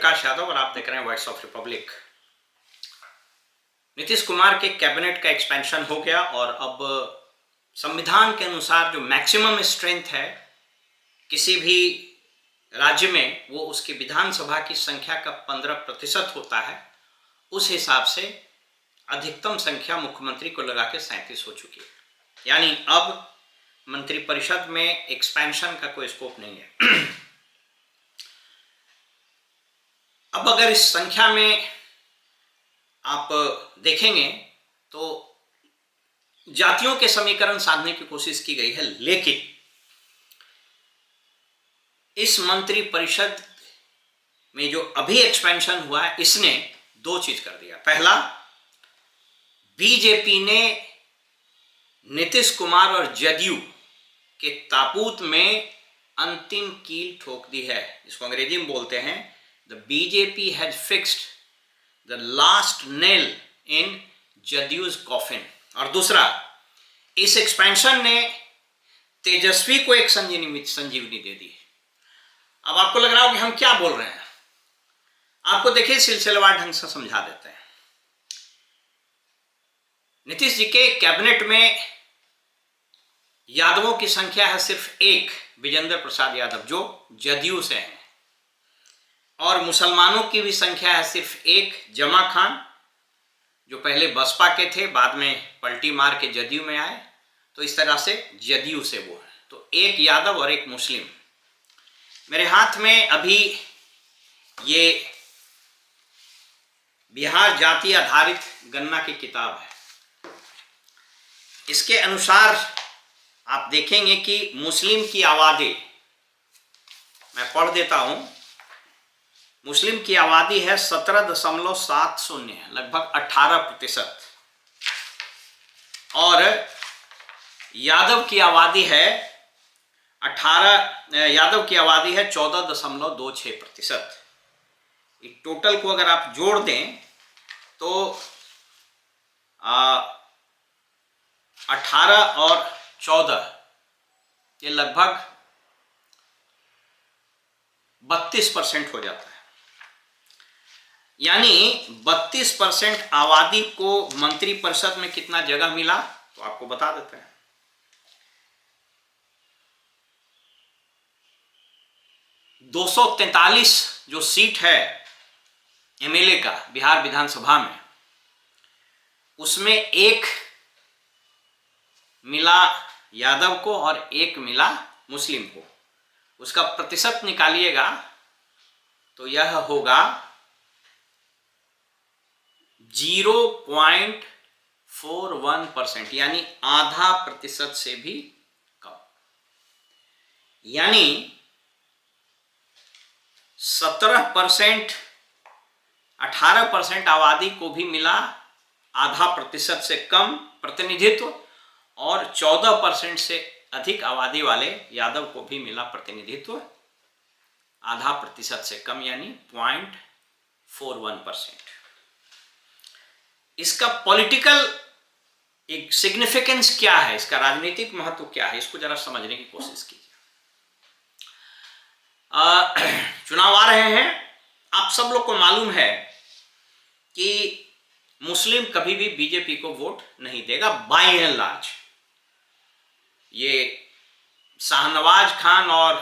प्रकाश यादव और आप देख रहे हैं voice of Republic. Nitish Kumar के कैबिनेट का एक्सपेंशन हो गया और अब संविधान के अनुसार जो मैक्सिमम स्ट्रेंथ है किसी भी राज्य में, वो उसकी विधानसभा की संख्या का 15% होता है। उस हिसाब से अधिकतम संख्या मुख्यमंत्री को लगा के 37 हो चुकी है। यानी अब मंत्रिपरिषद में एक्सपेंशन का कोई स्कोप नहीं है। अब अगर इस संख्या में आप देखेंगे तो जातियों के समीकरण साधने की कोशिश की गई है, लेकिन इस मंत्रिपरिषद में जो अभी एक्सपेंशन हुआ है इसने दो चीज कर दिया। पहला, बीजेपी ने नीतीश कुमार और जदयू के ताबूत में अंतिम कील ठोक दी है। इसको अंग्रेजी में बोलते हैं the BJP has fixed the last nail in JDU's coffin. और दूसरा, इस एक्सपेंशन ने तेजस्वी को एक संजीवनी दे दी। अब आपको लग रहा हो कि हम क्या बोल रहे हैं, आपको देखिए सिलसिलेवार ढंग से समझा देते हैं। नीतीश जी के कैबिनेट में यादवों की संख्या है सिर्फ एक, विजेंद्र प्रसाद यादव, जो जदयू से हैं, और मुसलमानों की भी संख्या है सिर्फ एक, जमा खान, जो पहले बसपा के थे, बाद में पलटी मार के जदयू में आए, तो इस तरह से जदयू से वो है। तो एक यादव और एक मुस्लिम। मेरे हाथ में अभी ये बिहार जाति आधारित गणना की किताब है। इसके अनुसार आप देखेंगे कि मुस्लिम की आबादी, मैं पढ़ देता हूं, मुस्लिम की आबादी है 17.70, लगभग 18%, और यादव की आबादी है 14.26%। इस टोटल को अगर आप जोड़ दें तो 18 और 14 ये लगभग 32% हो जाता है। यानी 32% आबादी को मंत्रिपरिषद में कितना जगह मिला, तो आपको बता देते हैं। 243 जो सीट है एमएलए का बिहार विधानसभा में, उसमें एक मिला यादव को और एक मिला मुस्लिम को। उसका प्रतिशत निकालिएगा तो यह होगा 0.41%, यानी आधा प्रतिशत से भी कम। यानी 17%, 18% आबादी को भी मिला आधा प्रतिशत से कम प्रतिनिधित्व, और 14% से अधिक आबादी वाले यादव को भी मिला प्रतिनिधित्व आधा प्रतिशत से कम, यानी 0.41%। इसका पॉलिटिकल एक सिग्निफिकेंस क्या है, इसका राजनीतिक महत्व क्या है, इसको जरा समझने की कोशिश कीजिए। चुनाव आ रहे हैं, आप सब लोग को मालूम है कि मुस्लिम कभी भी बीजेपी को वोट नहीं देगा बाय एंड लार्ज। ये शाहनवाज खान और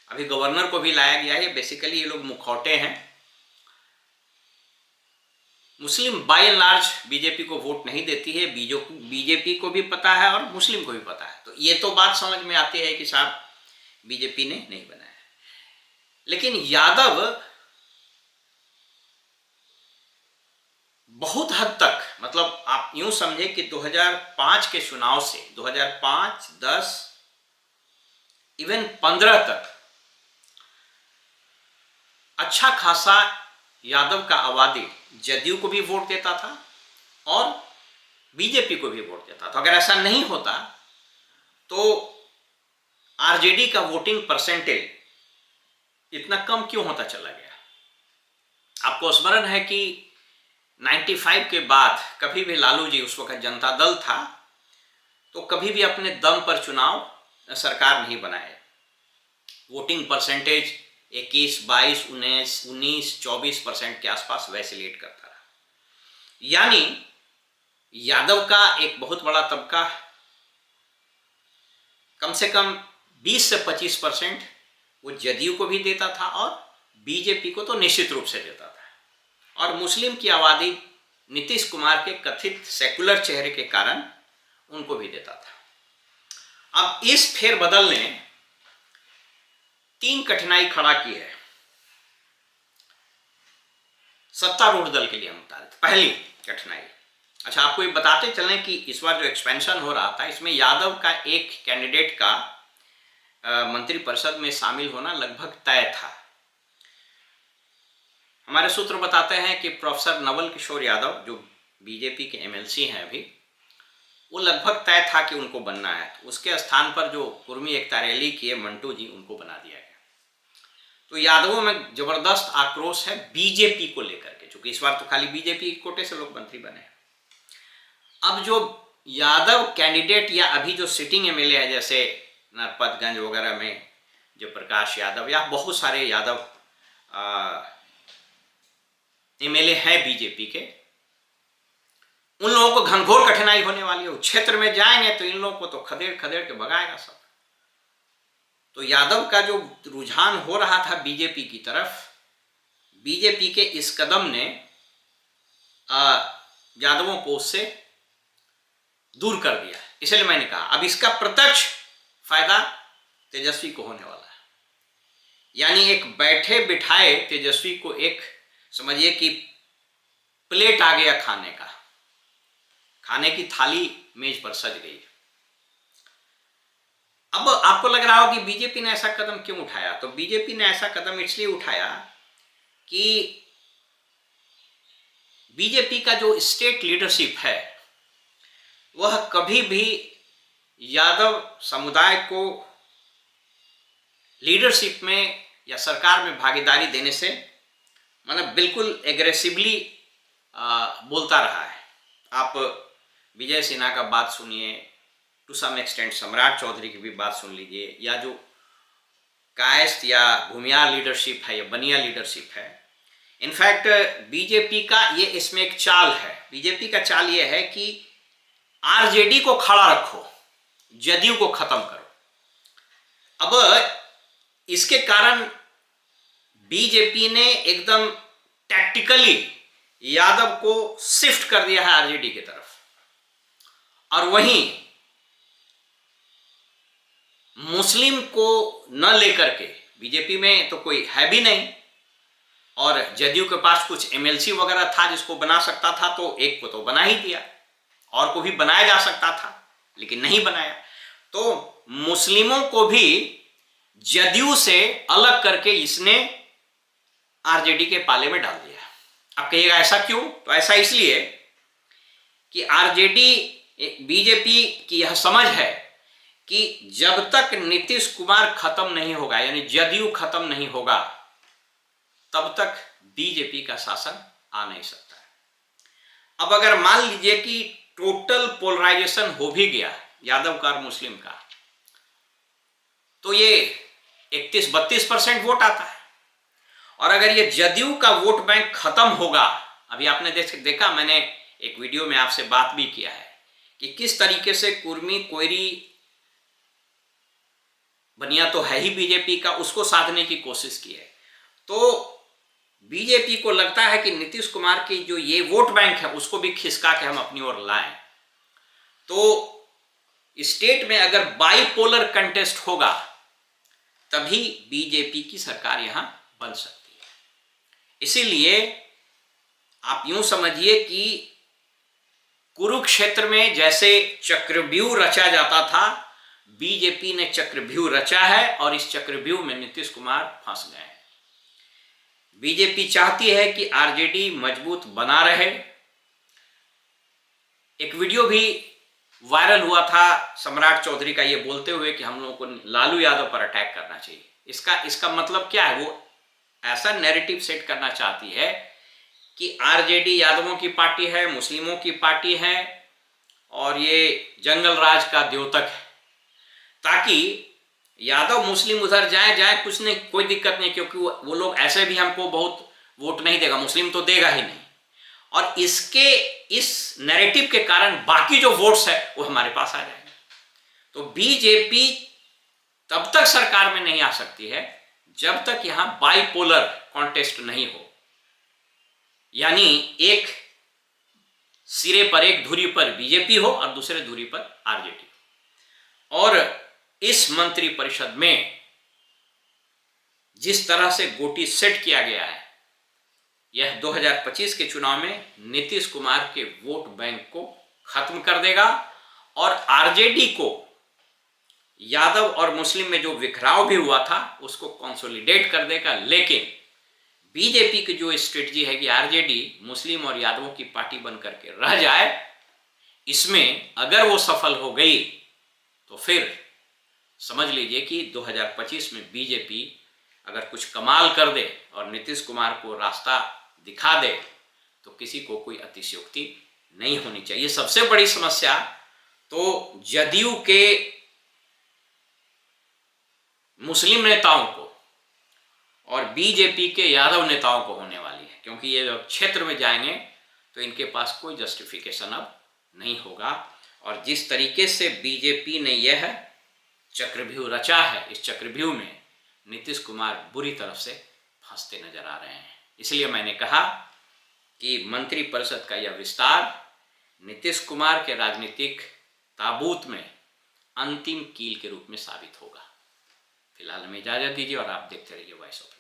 अभी गवर्नर को भी लाया गया है, बेसिकली ये लोग मुखौटे हैं। मुस्लिम बाय एंड लार्ज बीजेपी को वोट नहीं देती है, बीजेपी को भी पता है और मुस्लिम को भी पता है। तो ये तो बात समझ में आती है कि साहब बीजेपी ने नहीं बनाया। लेकिन यादव बहुत हद तक, मतलब आप यूं समझे कि 2005 के चुनाव से 2005, 10, इवन 15 तक अच्छा खासा यादव का आबादी जदयू को भी वोट देता था और बीजेपी को भी वोट देता था। अगर ऐसा नहीं होता तो आरजेडी का वोटिंग परसेंटेज इतना कम क्यों होता चला गया। आपको स्मरण है कि 95 के बाद कभी भी लालू जी, उस वक्त जनता दल था, तो कभी भी अपने दम पर चुनाव सरकार नहीं बनाए। वोटिंग परसेंटेज 21, 22, 19, 24% के आसपास वैसिलेट करता रहा। यानी यादव का एक बहुत बड़ा तबका कम से कम 20 से 25% वो जदयू को भी देता था और बीजेपी को तो निश्चित रूप से देता था। और मुस्लिम की आबादी नीतीश कुमार के कथित सेकुलर चेहरे के कारण उनको भी देता था। अब इस फेरबदल ने 3 कठिनाई खड़ा की है सत्तारूढ़ दल के लिए मुताबिक। पहली कठिनाई, अच्छा आपको ये बताते चलें कि इस बार जो एक्सपेंशन हो रहा था इसमें यादव का एक कैंडिडेट का मंत्रिपरिषद में शामिल होना लगभग तय था। हमारे सूत्र बताते हैं कि प्रोफेसर नवल किशोर यादव जो बीजेपी के एमएलसी हैं अभी, वो लगभग तय था कि उनको बनना है। तो उसके स्थान पर जो कुर्मी एकता रैली किए मंटू जी, उनको बना दिया गया। तो यादवों में जबरदस्त आक्रोश है बीजेपी को लेकर के, क्योंकि इस बार तो खाली बीजेपी के कोटे से लोग मंत्री बने। अब जो यादव कैंडिडेट या अभी जो सिटिंग एमएलए है, जैसे नरपतगंज वगैरह में जयप्रकाश यादव या बहुत सारे यादव एमएलए हैं बीजेपी के, उन लोगों को घनघोर कठिनाई होने वाली है। उस क्षेत्र में जाएंगे तो इन लोगों को तो खदेड़ खदेड़ के भगाएगा सब। तो यादव का जो रुझान हो रहा था बीजेपी की तरफ, बीजेपी के इस कदम ने यादवों को उससे दूर कर दिया। इसलिए मैंने कहा अब इसका प्रत्यक्ष फायदा तेजस्वी को होने वाला है। यानी एक बैठे बिठाए तेजस्वी को एक समझिए कि प्लेट आ गया खाने का, खाने की थाली मेज पर सज गई। अब आपको लग रहा हो कि बीजेपी ने ऐसा कदम क्यों उठाया, तो बीजेपी ने ऐसा कदम इसलिए उठाया कि बीजेपी का जो स्टेट लीडरशिप है वह कभी भी यादव समुदाय को लीडरशिप में या सरकार में भागीदारी देने से मतलब बिल्कुल एग्रेसिवली बोलता रहा है। आप विजय सिन्हा का बात सुनिए, टू सम एक्सटेंट सम्राट चौधरी की भी बात सुन लीजिए, या जो कायस्थ या भूमियार लीडरशिप है या बनिया लीडरशिप है। इनफैक्ट बीजेपी का ये इसमें एक चाल है। बीजेपी का चाल ये है कि आरजेडी को खड़ा रखो, जदयू को खत्म करो। अब इसके कारण बीजेपी ने एकदम टैक्टिकली यादव को शिफ्ट कर दिया है आरजेडी की तरफ, और वहीं मुस्लिम को न लेकर के, बीजेपी में तो कोई है भी नहीं और जदयू के पास कुछ एमएलसी वगैरह था जिसको बना सकता था, तो एक को तो बना ही दिया, और को भी बनाया जा सकता था लेकिन नहीं बनाया। तो मुस्लिमों को भी जदयू से अलग करके इसने आरजेडी के पाले में डाल दिया। अब कहिएगा ऐसा क्यों, तो ऐसा इसलिए कि आरजेडी बीजेपी की यह समझ है कि जब तक नीतीश कुमार खत्म नहीं होगा, यानी जदयू खत्म नहीं होगा, तब तक बीजेपी का शासन आ नहीं सकता है। अब अगर मान लीजिए कि टोटल पोलराइजेशन हो भी गया यादव का और मुस्लिम का, तो ये 31-32% वोट आता है। और अगर ये जदयू का वोट बैंक खत्म होगा, अभी आपने देखा, मैंने एक वीडियो में आपसे बात भी किया है कि किस तरीके से कुर्मी कोयरी बनिया तो है ही बीजेपी का, उसको साधने की कोशिश की है। तो बीजेपी को लगता है कि नीतीश कुमार की जो ये वोट बैंक है उसको भी खिसका के हम अपनी ओर लाएं। तो स्टेट में अगर बाइपोलर कंटेस्ट होगा तभी बीजेपी की सरकार यहां बन सकती है। इसीलिए आप यूं समझिए कि कुरुक्षेत्र में जैसे चक्रव्यूह रचा जाता था, बीजेपी ने चक्रव्यूह रचा है और इस चक्रव्यूह में नीतीश कुमार फंस गए हैं। बीजेपी चाहती है कि आरजेडी मजबूत बना रहे। एक वीडियो भी वायरल हुआ था सम्राट चौधरी का ये बोलते हुए कि हम लोगों को लालू यादव पर अटैक करना चाहिए। इसका मतलब क्या है, वो ऐसा नैरेटिव सेट करना चाहती है कि आरजेडी यादवों की पार्टी है, मुस्लिमों की पार्टी है और ये जंगल राज का द्योतक है, ताकि यादव मुस्लिम उधर जाए जाए, कुछ नहीं, कोई दिक्कत नहीं, क्योंकि वो लोग ऐसे भी हमको बहुत वोट नहीं देगा, मुस्लिम तो देगा ही नहीं। और इस नैरेटिव के कारण बाकी जो वोट्स है वो हमारे पास आ जाएंगे। तो बीजेपी तब तक सरकार में नहीं आ सकती है जब तक यहां बाइपोलर कॉन्टेस्ट नहीं हो, यानी एक सिरे पर, एक धुरी पर बीजेपी हो और दूसरे धुरी पर आरजेडी। और इस मंत्री परिषद में जिस तरह से गोटी सेट किया गया है, यह 2025 के चुनाव में नीतीश कुमार के वोट बैंक को खत्म कर देगा और आरजेडी को, यादव और मुस्लिम में जो बिखराव भी हुआ था उसको कंसोलिडेट कर देगा। लेकिन बीजेपी की जो स्ट्रेटजी है कि आरजेडी मुस्लिम और यादवों की पार्टी बनकर के रह जाए, इसमें अगर वो सफल हो गई तो फिर समझ लीजिए कि 2025 में बीजेपी अगर कुछ कमाल कर दे और नीतीश कुमार को रास्ता दिखा दे तो किसी को कोई अतिशयोक्ति नहीं होनी चाहिए। सबसे बड़ी समस्या तो जदयू के मुस्लिम नेताओं को और बीजेपी के यादव नेताओं को होने वाली है, क्योंकि ये जब क्षेत्र में जाएंगे तो इनके पास कोई जस्टिफिकेशन अब नहीं होगा। और जिस तरीके से बीजेपी ने यह चक्रव्यूह रचा है, इस चक्रव्यूह में नीतीश कुमार बुरी तरफ से फंसते नजर आ रहे हैं। इसलिए मैंने कहा कि मंत्रिपरिषद का यह विस्तार नीतीश कुमार के राजनीतिक ताबूत में अंतिम कील के रूप में साबित होगा। फिलहाल हमें इजाजत दीजिए और आप देखते रहिए वॉइस ऑफ